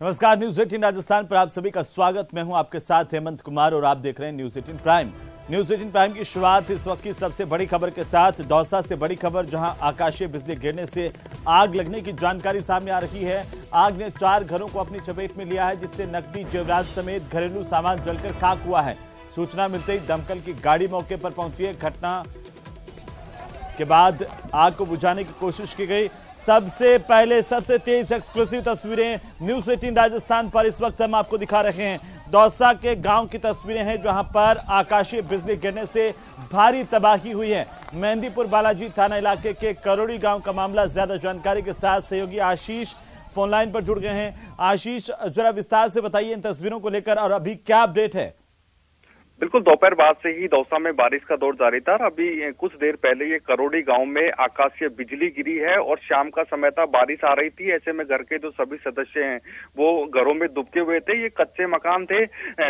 नमस्कार, न्यूज 18 राजस्थान पर आप सभी का स्वागत। मैं हूं आपके साथ हेमंत कुमार और आप देख रहे हैं न्यूज 18 प्राइम। न्यूज 18 प्राइम की शुरुआत इस वक्त की सबसे बड़ी खबर के साथ। दौसा से बड़ी खबर, जहां आकाशीय बिजली गिरने से आग लगने की जानकारी सामने आ रही है। आग ने 4 घरों को अपनी चपेट में लिया है, जिससे नकदी, जेवरात समेत घरेलू सामान जलकर खाक हुआ है। सूचना मिलते ही दमकल की गाड़ी मौके पर पहुंची है। घटना के बाद आग को बुझाने की कोशिश की गई। सबसे पहले सबसे तेज एक्सक्लूसिव तस्वीरें न्यूज 18 राजस्थान पर इस वक्त हम आपको दिखा रहे हैं। दौसा के गांव की तस्वीरें हैं, जहां पर आकाशीय बिजली गिरने से भारी तबाही हुई है। मेहंदीपुर बालाजी थाना इलाके के करोड़ी गांव का मामला। ज्यादा जानकारी के साथ सहयोगी आशीष फोन लाइन पर जुड़ गए हैं। आशीष, जरा विस्तार से बताइए इन तस्वीरों को लेकर और अभी क्या अपडेट है। बिल्कुल, दोपहर बाद से ही दौसा में बारिश का दौर जारी था। अभी कुछ देर पहले ये करोड़ी गांव में आकाशीय बिजली गिरी है और शाम का समय था, बारिश आ रही थी। ऐसे में घर के जो सभी सदस्य हैं वो घरों में दुबके हुए थे। ये कच्चे मकान थे।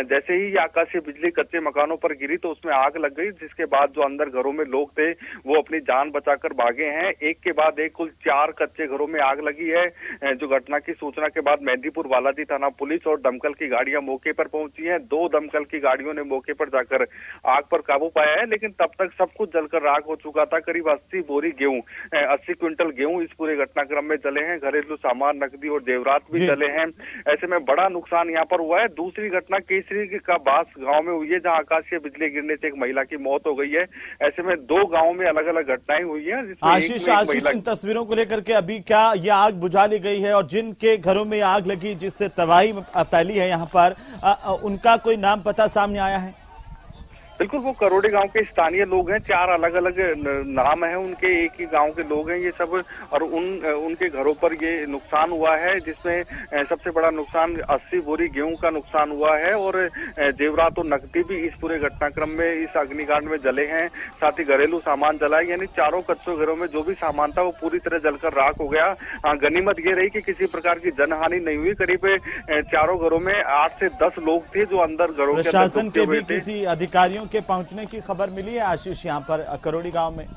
जैसे ही ये आकाशीय बिजली कच्चे मकानों पर गिरी तो उसमें आग लग गई, जिसके बाद जो अंदर घरों में लोग थे वो अपनी जान बचाकर भागे हैं। एक के बाद एक कुल 4 कच्चे घरों में आग लगी है। जो घटना की सूचना के बाद मेहंदीपुर बालाजी थाना पुलिस और दमकल की गाड़ियां मौके पर पहुंची है। 2 दमकल की गाड़ियों ने मौके पर जाकर आग पर काबू पाया है, लेकिन तब तक सब कुछ जलकर राख हो चुका था। करीब 80 बोरी गेहूं, 80 क्विंटल गेहूं इस पूरे घटनाक्रम में जले हैं। घरेलू सामान, नकदी और जेवरात भी जले हैं। ऐसे में बड़ा नुकसान यहाँ पर हुआ है। दूसरी घटना केसरी का बास गांव में हुई है, जहां आकाशीय बिजली गिरने से एक महिला की मौत हो गई है। ऐसे में 2 गांवों में अलग अलग घटनाएं हुई है। आशीष, इन तस्वीरों को लेकर के अभी क्या ये आग बुझा ली गई है और जिनके घरों में आग लगी, जिससे तबाही फैली है यहाँ पर, उनका कोई नाम पता सामने आया है? बिल्कुल, वो करोड़ी गांव के स्थानीय लोग हैं। 4 अलग अलग नाम हैं उनके, एक ही गांव के लोग हैं ये सब। और उनके घरों पर ये नुकसान हुआ है, जिसमें सबसे बड़ा नुकसान 80 बोरी गेहूं का नुकसान हुआ है और जेवरात और नकदी भी इस पूरे घटनाक्रम में, इस अग्निकांड में जले हैं। साथ ही घरेलू सामान जला है, यानी 4 कच्चों घरों में जो भी सामान था वो पूरी तरह जलकर राख हो गया। गनीमत ये रही कि किसी प्रकार की जनहानि नहीं हुई। करीब 4 घरों में 8 से 10 लोग थे जो अंदर घरों के प्रशासन के भी किसी अधिकारियों के पहुंचने की खबर मिली है आशीष यहाँ पर करोड़ी गांव में?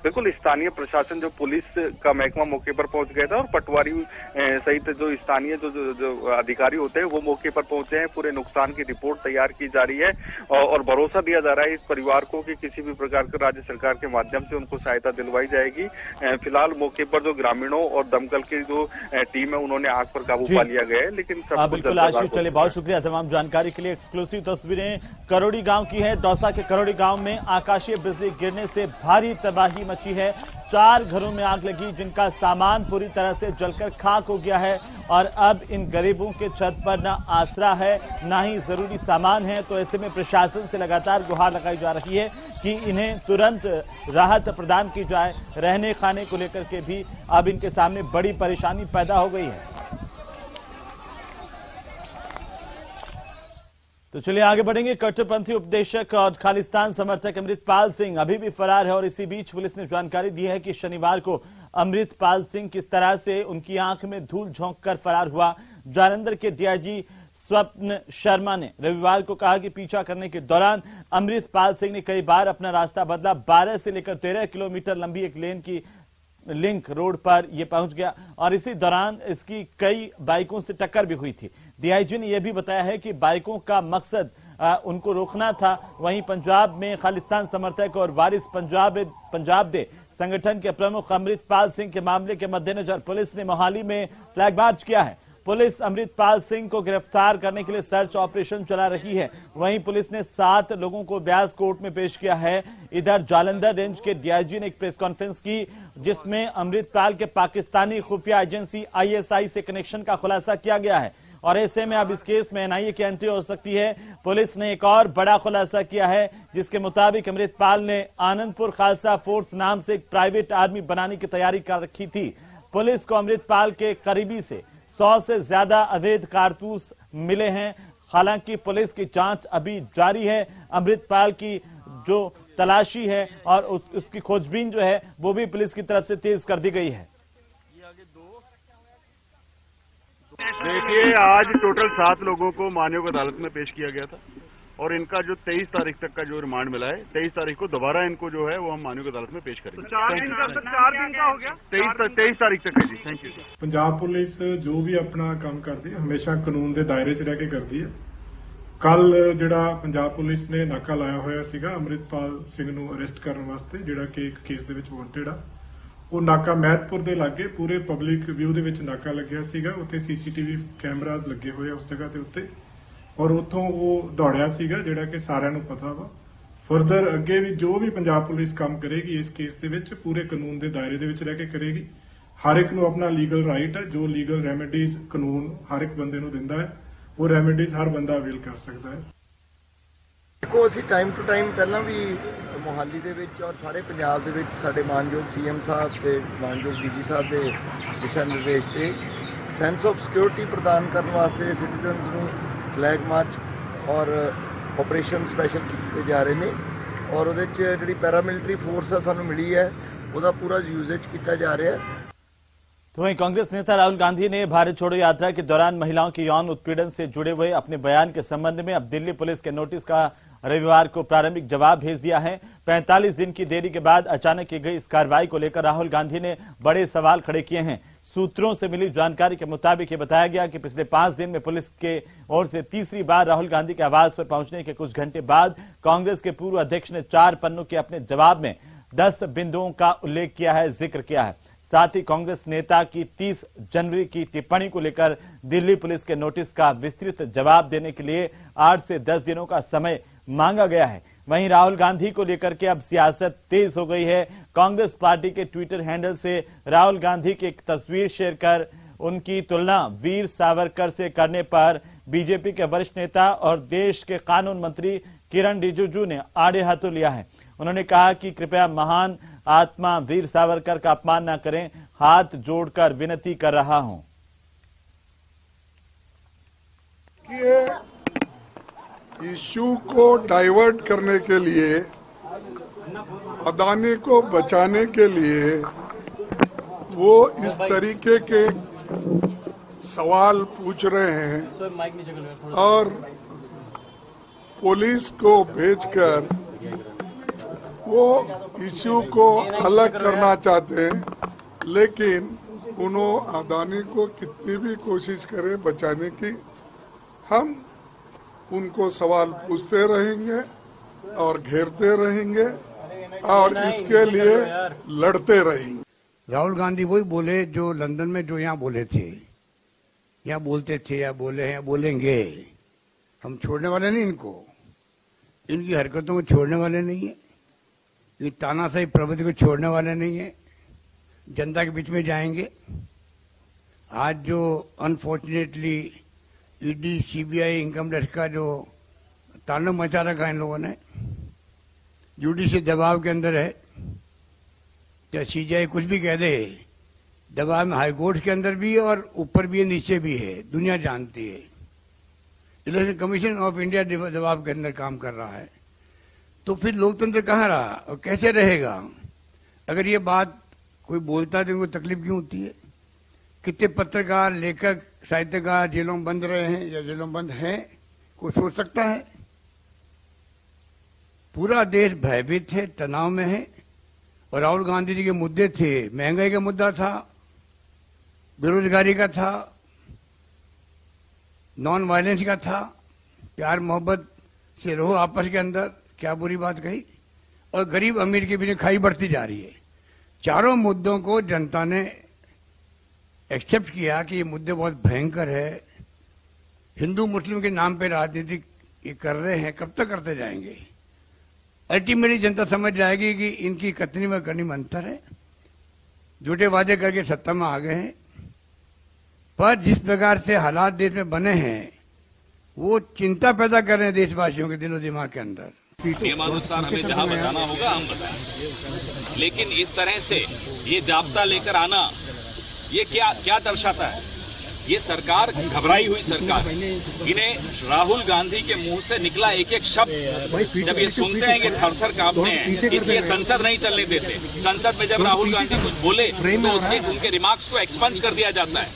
बिल्कुल, स्थानीय प्रशासन, जो पुलिस का महकमा मौके पर पहुंच गया था और पटवारी सहित जो स्थानीय जो अधिकारी होते हैं वो मौके पर पहुंचे हैं। पूरे नुकसान की रिपोर्ट तैयार की जा रही है और भरोसा दिया जा रहा है इस परिवार को कि किसी भी प्रकार का राज्य सरकार के माध्यम से उनको सहायता दिलवाई जाएगी। फिलहाल मौके पर जो ग्रामीणों और दमकल की जो टीम है उन्होंने आग पर काबू पा लिया गया है। लेकिन बिल्कुल आशीष, चलिए बहुत शुक्रिया तमाम जानकारी के लिए। एक्सक्लूसिव तस्वीरें करोड़ी गाँव की है। दौसा के करोड़ी गाँव में आकाशीय बिजली गिरने से भारी तबाही मची है। 4 घरों में आग लगी, जिनका सामान पूरी तरह से जलकर खाक हो गया है और अब इन गरीबों के छत पर ना आसरा है, ना ही जरूरी सामान है। तो ऐसे में प्रशासन से लगातार गुहार लगाई जा रही है कि इन्हें तुरंत राहत प्रदान की जाए। रहने खाने को लेकर के भी अब इनके सामने बड़ी परेशानी पैदा हो गई है। तो चलिए आगे बढ़ेंगे। कट्टरपंथी उपदेशक और खालिस्तान समर्थक अमृतपाल सिंह अभी भी फरार है और इसी बीच पुलिस ने जानकारी दी है कि शनिवार को अमृतपाल सिंह किस तरह से उनकी आंख में धूल झोंक कर फरार हुआ। जालंधर के डीआईजी स्वप्न शर्मा ने रविवार को कहा कि पीछा करने के दौरान अमृतपाल सिंह ने कई बार अपना रास्ता बदला। 12 से लेकर 13 किलोमीटर लंबी एक लेन की लिंक रोड पर यह पहुंच गया और इसी दौरान इसकी कई बाइकों से टक्कर भी हुई थी। डीआईजी ने यह भी बताया है कि बाइकों का मकसद उनको रोकना था। वहीं पंजाब में खालिस्तान समर्थक और वारिस पंजाब दे संगठन के प्रमुख अमृतपाल सिंह के मामले के मद्देनजर पुलिस ने मोहाली में फ्लैग मार्च किया है। पुलिस अमृतपाल सिंह को गिरफ्तार करने के लिए सर्च ऑपरेशन चला रही है। वहीं पुलिस ने 7 लोगों को ब्यास कोर्ट में पेश किया है। इधर जालंधर रेंज के डीआईजी ने एक प्रेस कॉन्फ्रेंस की, जिसमें अमृतपाल के पाकिस्तानी खुफिया एजेंसी आईएसआई से कनेक्शन का खुलासा किया गया है और ऐसे में अब इस केस में एनआईए की एंट्री हो सकती है। पुलिस ने एक और बड़ा खुलासा किया है, जिसके मुताबिक अमृतपाल ने आनंदपुर खालसा फोर्स नाम से एक प्राइवेट आर्मी बनाने की तैयारी कर रखी थी। पुलिस को अमृतपाल के करीबी से 100 से ज्यादा अवैध कारतूस मिले हैं। हालांकि पुलिस की जांच अभी जारी है। अमृतपाल की जो तलाशी है और उसकी खोजबीन जो है वो भी पुलिस की तरफ से तेज कर दी गई है। देखिए, आज टोटल 7 लोगों को मानयोग अदालत में पेश किया गया था। और इनका जो 23 तारीख तक का जो रिमांड मिला है, 23 तारीख को दोबारा इनको जो है वो हम माननीय अदालत में पेश करेंगे। 4 दिन का हो गया, 23 तारीख तक है जी। Thank you. पंजाब पुलिस जो भी अपना काम करती है हमेशा कानून के दायरे च रह के करती है। कल जिहड़ा पंजाब पुलिस ने नाका लाया होया सीगा अमृतपाल सिंह नूं अरेस्ट करने वास्ते, जिहड़ा कि एक केस दे विच वांटेड आ, वो नाका महतपुर दे लागे पूरे पब्लिक व्यू दे विच नाका लग्या सीगा। उत्थे सीसीटीवी कैमराज लगे होए उस जगह के उत्ते, और उतों वो दौड़िया सीगा, जिहड़ा कि सारिआं नूं पता वा। फरदर अगे भी जो भी पंजाब पुलिस काम करेगी इस केस दे विच पूरे कानून के दायरे दे विच रह के करेगी। हर एक नूं अपना लीगल राइट है, जो लीगल रेमेडीज कानून हर एक बंदे नूं दिंदा है, वो रेमेडीज हर बंदा अवेल कर सकता है। देखो ਅਸੀਂ टाइम टू टाइम ਪਹਿਲਾਂ ਵੀ मोहाली ਦੇ ਵਿੱਚ ਔਰ ਸਾਰੇ ਪੰਜਾਬ ਦੇ ਵਿੱਚ ਸਾਡੇ ਮਾਨਯੋਗ ਸੀਐਮ ਸਾਹਿਬ ਤੇ ਮਾਨਯੋਗ ਡੀਜੀ ਸਾਹਿਬ ਦੇ ਦਿਸ਼ਾ ਨਿਰਦੇਸ਼ ਤੇ ਸੈਂਸ ਆਫ ਸਿਕਿਉਰਿਟੀ ਪ੍ਰਦਾਨ ਕਰਨ ਵਾਸਤੇ ਸਿਟੀਜ਼ਨਸ ਨੂੰ ਫਲੈਗ ਮਾਰਚ ਔਰ ਆਪਰੇਸ਼ਨ ਸਪੈਸ਼ਲ ਕੀਤੇ ਜਾ ਰਹੇ ਨੇ, ਔਰ ਉਹਦੇ 'ਚ ਜਿਹੜੀ ਪੈਰਾਮਿਲਟਰੀ ਫੋਰਸ ਆ ਸਾਨੂੰ ਮਿਲੀ ਹੈ ਉਹਦਾ ਪੂਰਾ ਯੂਜ਼ੇਜ ਕੀਤਾ जा रहा है। तो वहीं कांग्रेस नेता राहुल गांधी ने भारत छोड़ो यात्रा के दौरान महिलाओं के यौन उत्पीड़न से जुड़े हुए अपने बयान के संबंध में अब दिल्ली पुलिस के नोटिस का रविवार को प्रारंभिक जवाब भेज दिया है। 45 दिन की देरी के बाद अचानक की गई इस कार्रवाई को लेकर राहुल गांधी ने बड़े सवाल खड़े किए हैं। सूत्रों से मिली जानकारी के मुताबिक ये बताया गया कि पिछले 5 दिन में पुलिस के ओर से तीसरी बार राहुल गांधी के आवास पर पहुंचने के कुछ घंटे बाद कांग्रेस के पूर्व अध्यक्ष ने 4 पन्नों के अपने जवाब में 10 बिंदुओं का उल्लेख किया है, जिक्र किया है। साथ ही कांग्रेस नेता की 30 जनवरी की टिप्पणी को लेकर दिल्ली पुलिस के नोटिस का विस्तृत जवाब देने के लिए 8 से 10 दिनों का समय मांगा गया है। वहीं राहुल गांधी को लेकर के अब सियासत तेज हो गई है। कांग्रेस पार्टी के ट्विटर हैंडल से राहुल गांधी की एक तस्वीर शेयर कर उनकी तुलना वीर सावरकर से करने पर बीजेपी के वरिष्ठ नेता और देश के कानून मंत्री किरण रिजिजू ने आड़े हाथों लिया है। उन्होंने कहा कि कृपया महान आत्मा वीर सावरकर का अपमान न करें, हाथ जोड़कर विनती कर रहा हूं। इश्यू को डाइवर्ट करने के लिए, अदानी को बचाने के लिए वो इस तरीके के सवाल पूछ रहे हैं और पुलिस को भेजकर वो इश्यू को अलग करना चाहते हैं, लेकिन उन्होंने अदानी को कितनी भी कोशिश करे बचाने की, हम उनको सवाल पूछते रहेंगे और घेरते रहेंगे और इसके लिए लड़ते रहेंगे। राहुल गांधी वही बोले जो लंदन में जो यहाँ बोले थे, यहाँ बोलते थे या बोले हैं या बोलेंगे। हम छोड़ने वाले नहीं इनको, इनकी हरकतों को छोड़ने वाले नहीं है, ये तानाशाही प्रवृत्ति को छोड़ने वाले नहीं है। जनता के बीच में जाएंगे। आज जो unfortunately ED CBI income tax का जो तांडव मचा रखा इन लोगों ने, जुडिशियल दबाव के अंदर है, चाहे सीबीआई कुछ भी कह दे, दबाव में हाई कोर्ट के अंदर भी है और ऊपर भी है नीचे भी है, दुनिया जानती है। इलेक्शन कमीशन ऑफ इंडिया दबाव के अंदर काम कर रहा है। तो फिर लोकतंत्र कहाँ रहा और कैसे रहेगा? अगर ये बात कोई बोलता है तो उनको तकलीफ क्यों होती है? कितने पत्रकार, लेखक, साहित्यकार जेलों में बंद रहे हैं या जेलों में बंद हैं, कोई सोच सकता है? पूरा देश भयभीत है, तनाव में है। और राहुल गांधी जी के मुद्दे थे, महंगाई का मुद्दा था, बेरोजगारी का था, नॉन वायलेंस का था, प्यार मोहब्बत से रहो आपस के अंदर, क्या बुरी बात कही। और गरीब अमीर के बीच खाई बढ़ती जा रही है। चारों मुद्दों को जनता ने एक्सेप्ट किया कि ये मुद्दे बहुत भयंकर है। हिंदू मुस्लिम के नाम पे राजनीति ये कर रहे हैं, कब तक करते जाएंगे? अल्टीमेटली जनता समझ जाएगी कि इनकी कतनी में करनी में अंतर है। झूठे वादे करके सत्ता में आ गए हैं, पर जिस प्रकार से हालात देश में बने हैं वो चिंता पैदा कर रहे हैं देशवासियों के दिलो दिमाग के अंदर। नियमानुसार हमें जहां बताना होगा हम बताएं, लेकिन इस तरह से ये जाब्ता लेकर आना ये क्या दर्शाता है? ये सरकार घबराई हुई सरकार। इन्हें राहुल गांधी के मुंह से निकला एक एक शब्द जब ये सुनते हैं ये थर-थर कांपते हैं, इसलिए संसद नहीं चलने देते। संसद में जब राहुल गांधी कुछ बोले तो उनके रिमार्क्स को एक्सपंज कर दिया जाता है।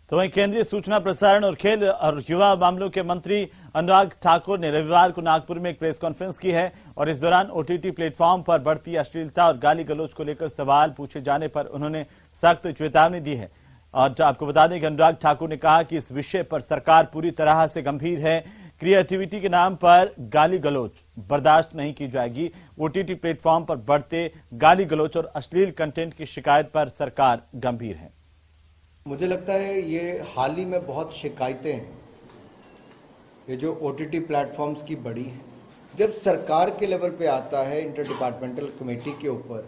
तो वहीं केंद्रीय सूचना प्रसारण और खेल और युवा मामलों के मंत्री अनुराग ठाकुर ने रविवार को नागपुर में एक प्रेस कॉन्फ्रेंस की है और इस दौरान ओटीटी प्लेटफॉर्म पर बढ़ती अश्लीलता और गाली गलौज को लेकर सवाल पूछे जाने पर उन्होंने सख्त चेतावनी दी है। और आपको बता दें कि अनुराग ठाकुर ने कहा कि इस विषय पर सरकार पूरी तरह से गंभीर है। क्रिएटिविटी के नाम पर गाली गलौज बर्दाश्त नहीं की जाएगी। ओटीटी प्लेटफॉर्म पर बढ़ते गाली गलौज और अश्लील कंटेंट की शिकायत पर सरकार गंभीर है। मुझे लगता है ये हाल ही में बहुत शिकायतें हैं ये जो ओटीटी प्लेटफॉर्म्स की बढ़ी है। जब सरकार के लेवल पे आता है इंटर डिपार्टमेंटल कमेटी के ऊपर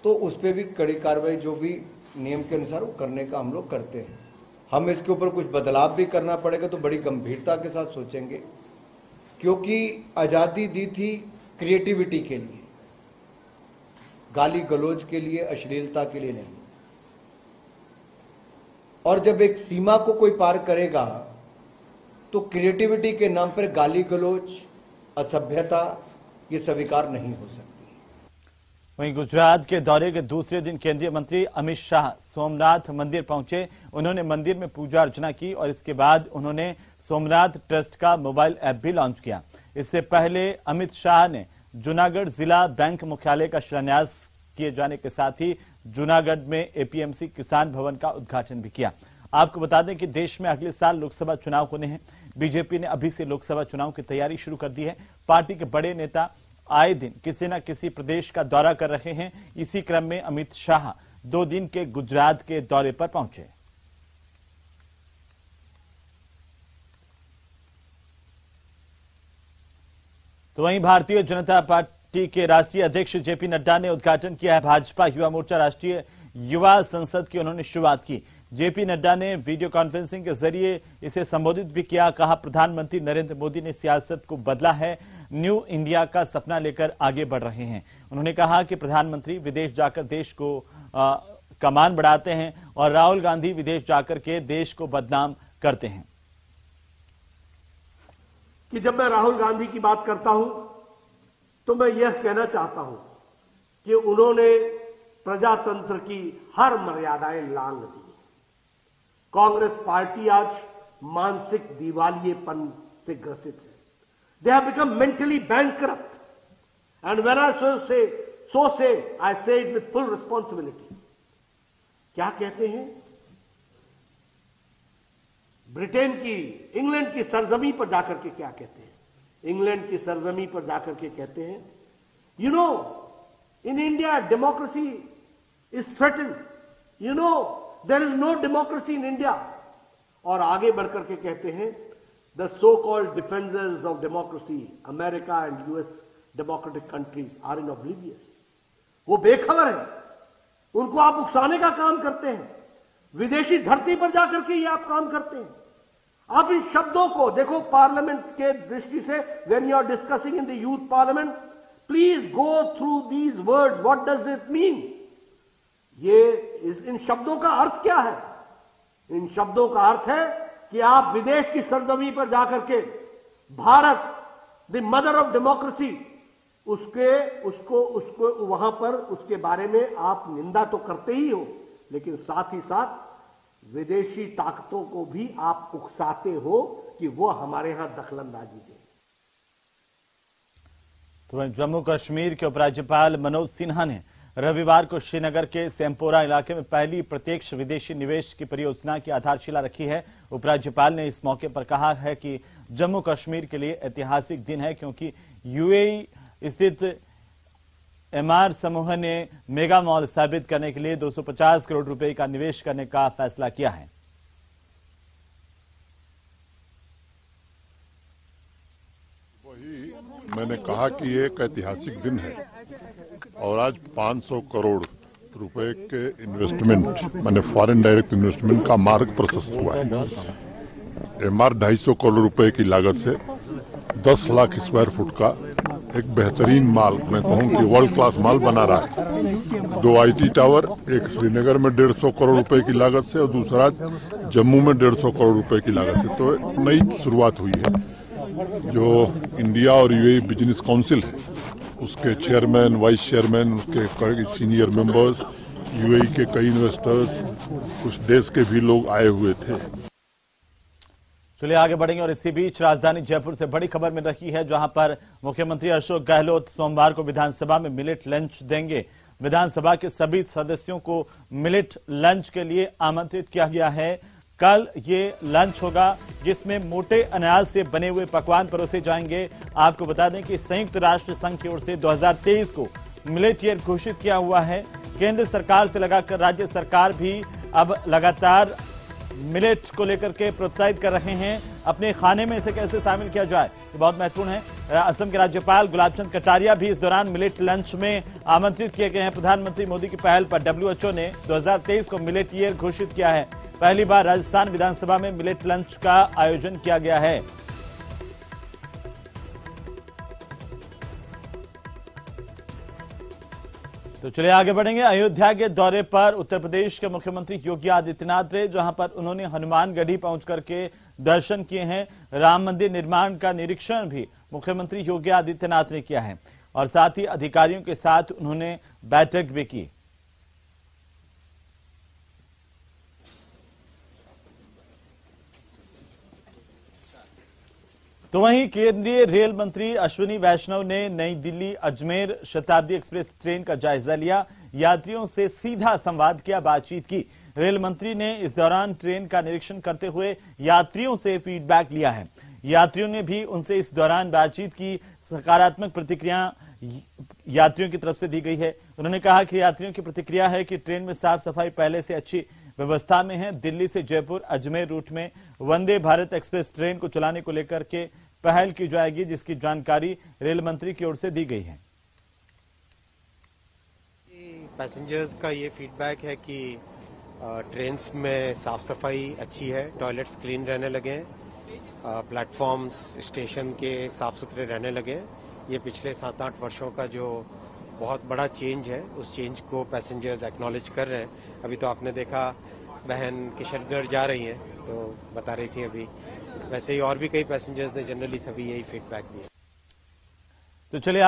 तो उस पर भी कड़ी कार्रवाई जो भी नियम के अनुसार वो करने का हम लोग करते हैं। हम इसके ऊपर कुछ बदलाव भी करना पड़ेगा तो बड़ी गंभीरता के साथ सोचेंगे, क्योंकि आज़ादी दी थी क्रिएटिविटी के लिए, गाली गलौज के लिए, अश्लीलता के लिए नहीं। और जब एक सीमा को कोई पार करेगा तो क्रिएटिविटी के नाम पर गाली गलौज, असभ्यता ये स्वीकार नहीं हो सकती। वहीं गुजरात के दौरे के दूसरे दिन केंद्रीय मंत्री अमित शाह सोमनाथ मंदिर पहुंचे। उन्होंने मंदिर में पूजा अर्चना की और इसके बाद उन्होंने सोमनाथ ट्रस्ट का मोबाइल ऐप भी लॉन्च किया। इससे पहले अमित शाह ने जूनागढ़ जिला बैंक मुख्यालय का शिलान्यास किए जाने के साथ ही जूनागढ़ में एपीएमसी किसान भवन का उद्घाटन भी किया। आपको बता दें कि देश में अगले साल लोकसभा चुनाव होने हैं। बीजेपी ने अभी से लोकसभा चुनाव की तैयारी शुरू कर दी है। पार्टी के बड़े नेता आए दिन किसी न किसी प्रदेश का दौरा कर रहे हैं। इसी क्रम में अमित शाह 2 दिन के गुजरात के दौरे पर पहुंचे। तो वहीं भारतीय जनता पार्टी के राष्ट्रीय अध्यक्ष जेपी नड्डा ने उद्घाटन किया है। भाजपा युवा मोर्चा राष्ट्रीय युवा संसद की उन्होंने शुरुआत की। जेपी नड्डा ने वीडियो कॉन्फ्रेंसिंग के जरिए इसे संबोधित भी किया। कहा, प्रधानमंत्री नरेंद्र मोदी ने सियासत को बदला है, न्यू इंडिया का सपना लेकर आगे बढ़ रहे हैं। उन्होंने कहा कि प्रधानमंत्री विदेश जाकर देश को कमान बढ़ाते हैं और राहुल गांधी विदेश जाकर के देश को बदनाम करते हैं। कि जब मैं राहुल गांधी की बात करता हूं तो मैं यह कहना चाहता हूं कि उन्होंने प्रजातंत्र की हर मर्यादाएं लांघ दी। कांग्रेस पार्टी आज मानसिक दिवालियेपन से ग्रसित है। They have become mentally bankrupt. And when I so say, I say it with full responsibility. क्या कहते हैं? ब्रिटेन की, इंग्लैंड की सरजमी पर जाकर के क्या कहते हैं? इंग्लैंड की सरजमी पर जाकर के कहते हैं, you know, in India democracy is threatened. You know, there is no democracy in India. और आगे बढ़कर के कहते हैं, the so-called defenders of democracy, America and US democratic countries are in oblivious. वो बेखबर है, उनको आप उकसाने का काम करते हैं। विदेशी धरती पर जाकर के ये आप काम करते हैं। आप इन शब्दों को देखो, पार्लियामेंट के दृष्टि से when you are discussing in the youth parliament, please go through these words. What does this mean? इन शब्दों का अर्थ क्या है? इन शब्दों का अर्थ है कि आप विदेश की सरजमी पर जाकर के Bharat, the mother of democracy, उसको वहां पर उसके बारे में आप निंदा तो करते ही हो, लेकिन साथ ही साथ विदेशी ताकतों को भी आप उकसाते हो कि वो हमारे यहां दखलंदाजी दें। तो जम्मू कश्मीर के उपराज्यपाल मनोज सिन्हा ने रविवार को श्रीनगर के सेमपोरा इलाके में पहली प्रत्यक्ष विदेशी निवेश की परियोजना की आधारशिला रखी है। उपराज्यपाल ने इस मौके पर कहा है कि जम्मू कश्मीर के लिए ऐतिहासिक दिन है, क्योंकि यूएई स्थित एमआर समूह ने मेगा मॉल स्थापित करने के लिए 250 करोड़ रुपए का निवेश करने का फैसला किया है। वही मैंने कहा कि ये एक ऐतिहासिक दिन है और आज 500 करोड़ रुपए के इन्वेस्टमेंट, माने फॉरेन डायरेक्ट इन्वेस्टमेंट का मार्ग प्रशस्त हुआ है। एमआर 250 करोड़ रुपए की लागत से 10 लाख स्क्वायर फुट का एक बेहतरीन माल, मैं कहूँ कि वर्ल्ड क्लास माल बना रहा है। 2 आईटी टावर, एक श्रीनगर में 150 करोड़ रुपए की लागत से और दूसरा जम्मू में 150 करोड़ रुपए की लागत से। तो नई शुरुआत हुई है। जो इंडिया और यूएई बिजनेस काउंसिल है, उसके चेयरमैन, वाइस चेयरमैन, उसके सीनियर मेंबर्स, यूएई के कई इन्वेस्टर्स, कुछ देश के भी लोग आए हुए थे। चलिए आगे बढ़ेंगे और इसी बीच राजधानी जयपुर से बड़ी खबर मिल रही है, जहां पर मुख्यमंत्री अशोक गहलोत सोमवार को विधानसभा में मिलेट लंच देंगे। विधानसभा के सभी सदस्यों को मिलेट लंच के लिए आमंत्रित किया गया है। कल ये लंच होगा जिसमें मोटे अनाज से बने हुए पकवान परोसे जाएंगे। आपको बता दें कि संयुक्त राष्ट्र संघ की ओर से 2023 को मिलेट ईयर घोषित किया हुआ है। केंद्र सरकार से लगाकर राज्य सरकार भी अब लगातार मिलेट को लेकर के प्रोत्साहित कर रहे हैं। अपने खाने में इसे कैसे शामिल किया जाए ये बहुत महत्वपूर्ण है। असम के राज्यपाल गुलाब चंद कटारिया भी इस दौरान मिलेट लंच में आमंत्रित किए गए हैं। प्रधानमंत्री मोदी की पहल पर WHO ने 2023 को मिलेट ईयर घोषित किया है। पहली बार राजस्थान विधानसभा में मिलेट लंच का आयोजन किया गया है। तो चलिए आगे बढ़ेंगे। अयोध्या के दौरे पर उत्तर प्रदेश के मुख्यमंत्री योगी आदित्यनाथ रहे, जहां पर उन्होंने हनुमानगढ़ी पहुंच करके दर्शन किए हैं। राम मंदिर निर्माण का निरीक्षण भी मुख्यमंत्री योगी आदित्यनाथ ने किया है और साथ ही अधिकारियों के साथ उन्होंने बैठक भी की। तो वहीं केंद्रीय रेल मंत्री अश्विनी वैष्णव ने नई दिल्ली अजमेर शताब्दी एक्सप्रेस ट्रेन का जायजा लिया। यात्रियों से सीधा संवाद किया, बातचीत की। रेल मंत्री ने इस दौरान ट्रेन का निरीक्षण करते हुए यात्रियों से फीडबैक लिया है। यात्रियों ने भी उनसे इस दौरान बातचीत की। सकारात्मक प्रतिक्रिया यात्रियों की तरफ से दी गई है। उन्होंने कहा कि यात्रियों की प्रतिक्रिया है कि ट्रेन में साफ सफाई पहले से अच्छी व्यवस्था में है। दिल्ली से जयपुर अजमेर रूट में वंदे भारत एक्सप्रेस ट्रेन को चलाने को लेकर के पहल की जाएगी, जिसकी जानकारी रेल मंत्री की ओर से दी गई है। पैसेंजर्स का ये फीडबैक है कि ट्रेन्स में साफ सफाई अच्छी है, टॉयलेट्स क्लीन रहने लगे हैं, प्लेटफॉर्म्स स्टेशन के साफ सुथरे रहने लगे। ये पिछले 7-8 वर्षों का जो बहुत बड़ा चेंज है, उस चेंज को पैसेंजर्स एक्नॉलेज कर रहे हैं। अभी तो आपने देखा बहन किशनगढ़ जा रही हैं तो बता रही थी अभी, वैसे ही और भी कई पैसेंजर्स ने जनरली सभी यही फीडबैक दिया। तो चलिए